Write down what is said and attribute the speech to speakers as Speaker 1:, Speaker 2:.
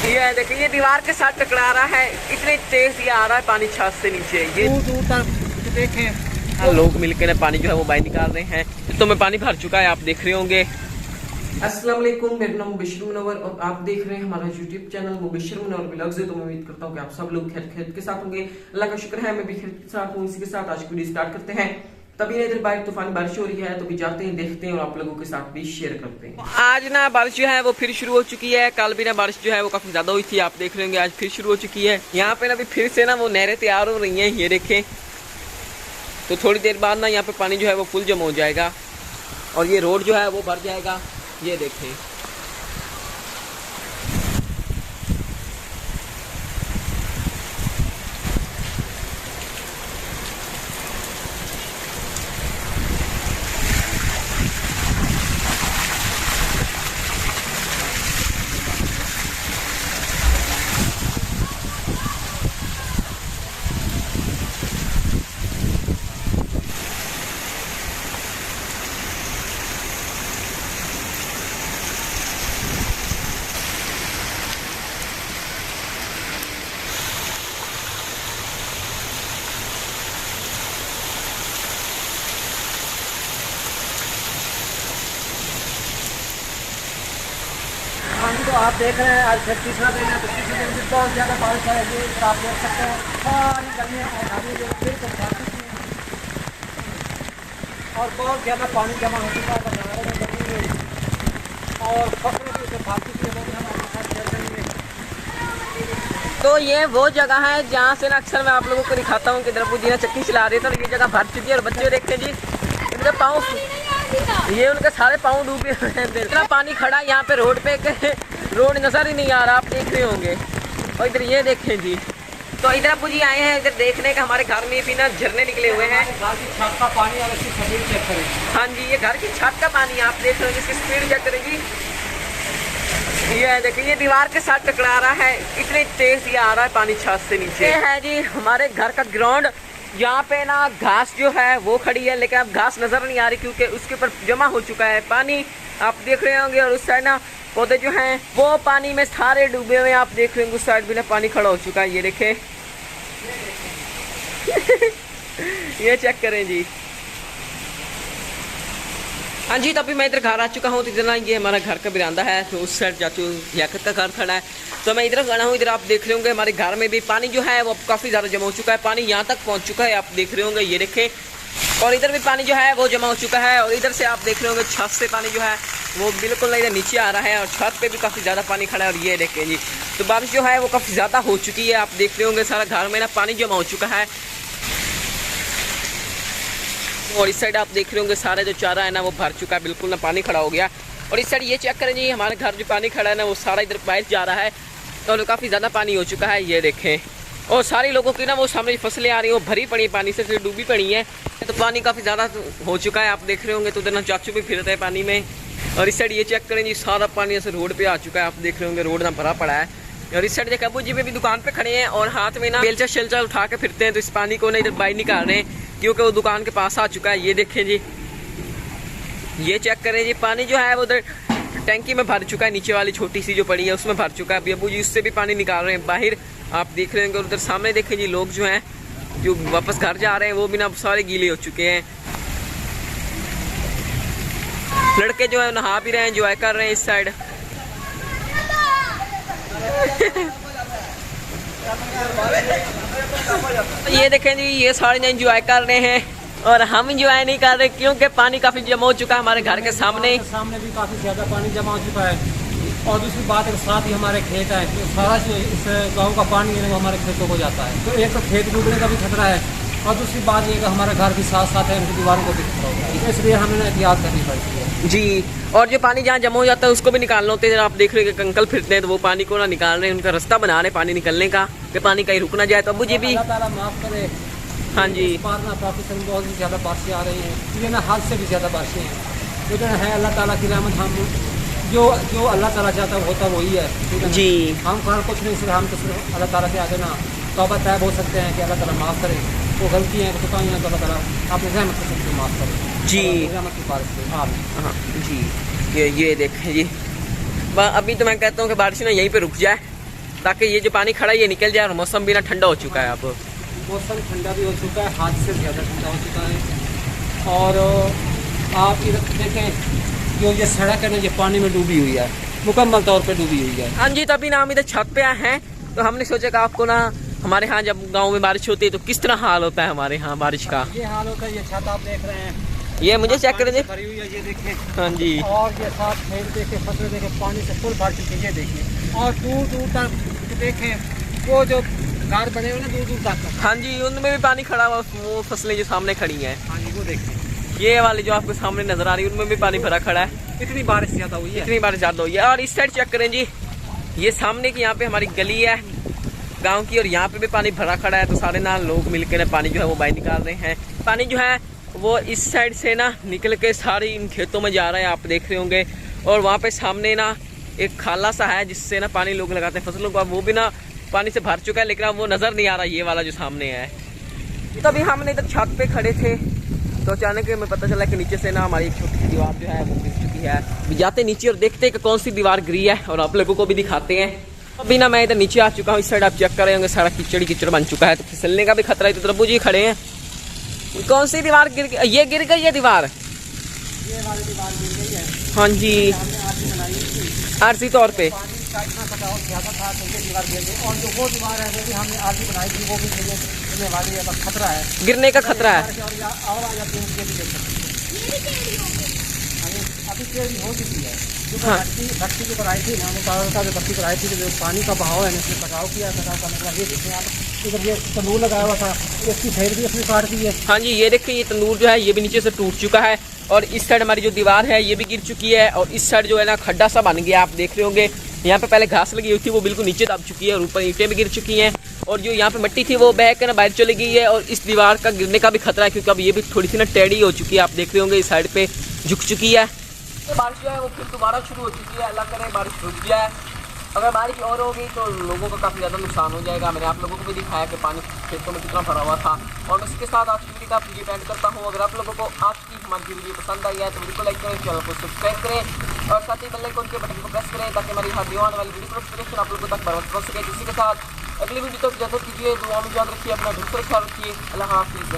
Speaker 1: ये देखिए, ये दीवार के साथ टकरा रहा है, इतने तेज ये आ रहा है पानी छत से नीचे। ये
Speaker 2: दूर तक देखें,
Speaker 1: लोग मिलकर पानी जो है वो बाहर निकाल रहे हैं। तो में पानी भर चुका है, आप देख रहे होंगे। अस्सलाम वालेकुम, मेरा नाम मुबशिर मुनव्वर और आप देख रहे हैं हमारा YouTube channel Mubashir Munawwar vlogs. तो मैं उम्मीद करता हूँ कि आप सब लोग खैर के साथ होंगे। अल्लाह का शुक्र है मैं भी खैर के साथ हूँ। इसी के साथ आज की वीडियो स्टार्ट करते हैं। तभी इधर बाहर तूफानी बारिश हो रही है, तो भी जाते हैं, देखते हैं और आप लोगों के साथ भी शेयर करते हैं। आज ना बारिश जो है वो फिर शुरू हो चुकी है। कल भी ना बारिश जो है वो काफी ज्यादा हुई थी, आप देख रहे होंगे। आज फिर शुरू हो चुकी है। यहाँ पे ना अभी फिर से ना वो नहरें तैयार हो रही हैं, ये देखें। तो थोड़ी देर बाद ना यहाँ पे पानी जो है वो फुल जमा हो जाएगा और ये रोड जो है वो भर जाएगा, ये देखें।
Speaker 2: तो आप देख रहे हैं आज फिर तीसरा दिन है। तो तीसरे दिन भी बहुत ज़्यादा बारिश है। ये आप देख सकते हैं सारी गर्मियाँ बिल्कुल काफ़ी और बहुत ज़्यादा पानी जमा हो चुका है नाले में, गर्मी में, और फसलें भी उसे फालतू की लोग हमारे साथ चल रही है।
Speaker 1: तो ये वो जगह है जहाँ से ना अक्सर मैं आप लोगों को दिखाता हूँ कि द्रपू जी ने चक्की चला रही था। ये जगह भर चुकी है और बच्चे देखें जी, इनके पाँव, ये उनके सारे पाँव डूबे हुए हैं। इतना पानी खड़ा है यहाँ पे रोड पे, रोड नजर ही नहीं आ रहा, आप देख रहे होंगे। और इधर ये देखें जी, तो इधर अबू जी आए हैं इधर देखने का। हमारे घर में भी ना झरने निकले हुए हैं।
Speaker 2: घर की छत का पानी और इसकी स्पीड चेक करें।
Speaker 1: हाँ जी, ये घर की छत का पानी आप देख रहे हो, इसकी स्पीड चेक करें जी। ये देखिए, ये दीवार के साथ टकरा रहा है, इतने तेज ये आ रहा है पानी छत से नीचे। ये है जी हमारे घर का ग्राउंड। यहाँ पे ना घास जो है वो खड़ी है, लेकिन अब घास नजर नहीं आ रही क्योंकि उसके ऊपर जमा हो चुका है पानी, आप देख रहे होंगे। और उस साइड ना पौधे जो हैं वो पानी में सारे डूबे हुए हैं, आप देख रहे होंगे। उस साइड भी ना पानी खड़ा हो चुका है, ये देखें। ये चेक करें जी। हाँ जी, तभी मैं इधर घर आ चुका हूँ। तो इधर ना ये हमारा घर का बरामदा है, तो उस साइड चाचू लियाकत का घर खड़ा है। तो मैं इधर खड़ा हूँ। इधर आप देख रहे होंगे हमारे घर में भी पानी जो है वो काफ़ी ज़्यादा जमा हो चुका है। पानी यहाँ तक पहुँच चुका है, आप देख रहे होंगे, ये देखें। और इधर भी पानी जो है वो जमा हो चुका है। और इधर से आप देख रहे होंगे छत से पानी जो है वो बिल्कुल इधर नीचे आ रहा है और छत पे भी काफ़ी ज़्यादा पानी खड़ा है। और ये देखें जी, तो बारिश जो है वो काफ़ी ज़्यादा हो चुकी है, आप देख रहे होंगे। सारा घर में ना पानी जमा हो चुका है। और इस साइड आप देख रहे होंगे सारा जो चारा है ना वो भर चुका है, बिल्कुल ना पानी खड़ा हो गया। और इस साइड ये चेक करें जी, हमारे घर जो पानी खड़ा है ना वो सारा इधर बाहर जा रहा है और काफ़ी ज़्यादा पानी हो चुका है, ये देखें। और सारी लोगों की ना वो सामने फसलें आ रही हैं वो भरी पड़ी पानी से, डूबी पड़ी हैं। तो पानी काफ़ी ज़्यादा हो चुका है, आप देख रहे होंगे। तो उधर ना चाचू भी फिरते हैं पानी में। और इस साइड ये चेक करें जी, सारा पानी ऐसे रोड पे आ चुका है, आप देख रहे होंगे। रोड ना भरा पड़ा है। और इस साइड देखा अबू जी भी दुकान पे खड़े हैं और हाथ में ना बेलचा शेलचा उठा के फिरते हैं। तो इस पानी को ना इधर बाहर निकाल रहे हैं क्योंकि वो दुकान के पास आ चुका है, ये देखें जी। ये चेक करें जी, पानी जो है वो उधर टैंकी में भर चुका है, नीचे वाली छोटी सी जो पड़ी है उसमें भर चुका है। अभी अबू जी उससे भी पानी निकाल रहे हैं बाहर, आप देख रहे हैं। और उधर सामने देखें जी, लोग जो हैं जो वापस घर जा रहे हैं वो भी ना सारे गीले हो चुके हैं। लड़के जो है नहा भी रहे हैं, एंजॉय कर रहे हैं इस साइड। ये देखें जी, ये सारे एंजॉय कर रहे हैं और हम एंजॉय नहीं कर रहे क्योंकि पानी काफी जमा हो चुका है हमारे घर के सामने
Speaker 2: भी काफी ज्यादा पानी जमा हो चुका है। और दूसरी बात है, साथ ही हमारे खेत है, तो सारा इस गांव का पानी है वो हमारे खेतों को जाता है। तो एक तो खेत डूबने का भी खतरा है और दूसरी बात ये कि हमारा घर भी साथ साथ है, उनकी दीवारों को भी खतरा होता है, इसलिए हमें एहतियात करनी पड़ती है
Speaker 1: जी। और जो पानी जहाँ जमा हो जाता है उसको भी निकालना होता है। आप देख रहे हैं कि अंकल फिरते हैं तो वो पानी को ना निकाल रहे हैं, उनका रास्ता बना रहे हैं पानी निकलने का, कि पानी कहीं रुक ना जाए। तो अबू जी भी
Speaker 2: अल्लाह ताला माफ करे।
Speaker 1: हाँ जी,
Speaker 2: इस बार ना पाकिस्तान में बहुत ही ज़्यादा बारिशें आ रही हैं, ये ना हाथ से भी ज़्यादा बारिशें हैं। तो जो है अल्लाह ताला की रहमत, हम जो अल्लाह ताला चाहता है होता वही है
Speaker 1: जी।
Speaker 2: हम कर कुछ नहीं, सिर्फ हम तो सिर्फ अल्लाह ताला के आगे ना तौबा तैब हो सकते हैं कि अल्लाह ताला माफ़ करे। वो गलती है तो अल्लाह ताला अपने रहमत से सबको माफ़ करे
Speaker 1: जी,
Speaker 2: रहमत की बारिश से।
Speaker 1: हाँ जी। ये देखें जी, अभी तो मैं कहता हूँ कि बारिश ना यहीं पे रुक जाए ताकि ये जो पानी खड़ा है ये निकल जाए और मौसम भी ना ठंडा हो चुका है अब।
Speaker 2: मौसम ठंडा भी हो चुका है, हाथ से ज़्यादा ठंडा हो चुका है। और आप इधर देखें जो ये सड़क है ना, ये पानी में डूबी हुई है, मुकम्मल तौर पे डूबी हुई है।
Speaker 1: हाँ जी, तो अभी ना हम इधर छत पे आए हैं, तो हमने सोचा कि आपको ना हमारे यहाँ जब गांव में बारिश होती है तो किस तरह हाल होता है हमारे यहाँ बारिश का।
Speaker 2: ये हाल होता है, ये छत आप देख रहे हैं,
Speaker 1: ये मुझे चेक कर दे।
Speaker 2: भरी हुई है, ये देखें।
Speaker 1: हाँ जी,
Speaker 2: और ये साथ खेत देखे, फसल देखे, पानी से फुल भर चुकी है, ये देखिए। और दूर दूर तक देखें वो जो घर बने हुए ना, दूर दूर तक।
Speaker 1: हाँ जी, उनमें भी पानी खड़ा हुआ, वो फसलें जो सामने खड़ी हैं,
Speaker 2: हाँ जी वो देखिए,
Speaker 1: ये वाली जो आपको सामने नजर आ रही है उनमें भी पानी भरा खड़ा है।
Speaker 2: इतनी बारिश ज़्यादा हुई है,
Speaker 1: इतनी बारिश ज़्यादा हुई है। और इस साइड चेक करें जी, ये सामने की यहाँ पे हमारी गली है गांव की, और यहाँ पे भी पानी भरा खड़ा है। तो सारे ना लोग मिलकर पानी जो है वो बाहर निकाल रहे हैं। पानी जो है वो इस साइड से ना निकल के सारी इन खेतों में जा रहा है, आप देख रहे होंगे। और वहाँ पे सामने ना एक खाला सा है जिससे ना पानी लोग लगाते हैं फसलों को, वो भी ना पानी से भर चुका है, लेकिन अब वो नज़र नहीं आ रहा ये वाला जो सामने है। तो अभी हमने इधर छत पे खड़े थे तो अचानक हमें पता चला कि नीचे से ना हमारी एक छोटी सी दीवार जो है वो गिर चुकी है। अभी जाते नीचे और देखते हैं कि कौन सी दीवार गिरी है और आप लोगों को भी दिखाते हैं। अभी ना मैं इधर नीचे आ चुका हूँ, इस साइड आप चेक कर रहे होंगे सारा कीचड़ कीचड़ बन चुका है, तो फिसलने का भी खतरा है। तो प्रभु जी खड़े हैं, कौन सी दीवार गिर गई? ये गिर गई है दीवार,
Speaker 2: ये वाली दीवार गिर गई है।
Speaker 1: हाँ जी,
Speaker 2: हमने आरसी बनाई थी,
Speaker 1: आरसी तौर पे।
Speaker 2: पानी का इतना कटाव ज़्यादा था तो ये दीवार गिर गई। और जो वो दीवार है वो भी हमने आरसी बनाई थी, वो भी गिरने वाली है, बस खतरा है,
Speaker 1: गिरने का खतरा है।
Speaker 2: और आ जाती है, ये भी देख सकते हैं। अभी टेढ़ी हो चुकी है, जो
Speaker 1: हाँ।
Speaker 2: भट्टी जो कराई थी ना, हमने का जो भट्टी कराई थी, जो पानी का बहाव है इसने कटाव किया, कटाव का मतलब ये देखिए आप, इधर ये तंदूर लगाया हुआ था, इसकी फेर भी अपनी काट दी है।
Speaker 1: हाँ जी, ये देखिए ये तंदूर जो है ये भी नीचे से टूट चुका है, और इस साइड हमारी जो दीवार है ये भी गिर चुकी है, और इस साइड जो है ना खड्डा सा बन गया, आप देख रहे होंगे। यहाँ पे पहले घास लगी हुई थी, वो बिल्कुल नीचे दब चुकी है, और ऊपर ईंटें भी गिर चुकी हैं, और जो यहाँ पे मिट्टी थी वो बह कर ना बाहर चली गई है। और इस दीवार का गिरने का भी खतरा है, क्योंकि अब ये भी थोड़ी सी ना टेढ़ी हो चुकी है, आप देख रहे होंगे इस साइड पे झुक चुकी है। तो बारिश जो है वो फिर दोबारा शुरू हो चुकी है, अल्लाह करे बारिश रुक जाए। अगर बारिश और होगी तो लोगों का काफ़ी ज़्यादा नुकसान हो जाएगा। मैंने आप लोगों को भी दिखाया कि पानी खेतों में कितना भरा हुआ था। और मैं इसके साथ आज की वीडियो का वीडियो एंड करता हूँ। अगर आप लोगों को आज की हमारी वीडियो पसंद आई है तो वीडियो को लाइक करें, चैनल को सब्सक्राइब करें, और साथ ही बेल आइकन के बटन को प्रेस करें, ताकि हमारी हर आने वाली वीडियो की नोटिफिकेशन आप लोगों तक बराबर पहुंच सके। इसी के साथ अगली वीडियो तक इजाज़त कीजिए, दुआ में याद रखिए, अपना दूसरा ख्याल रखिए, अल्लाह हाफिज़।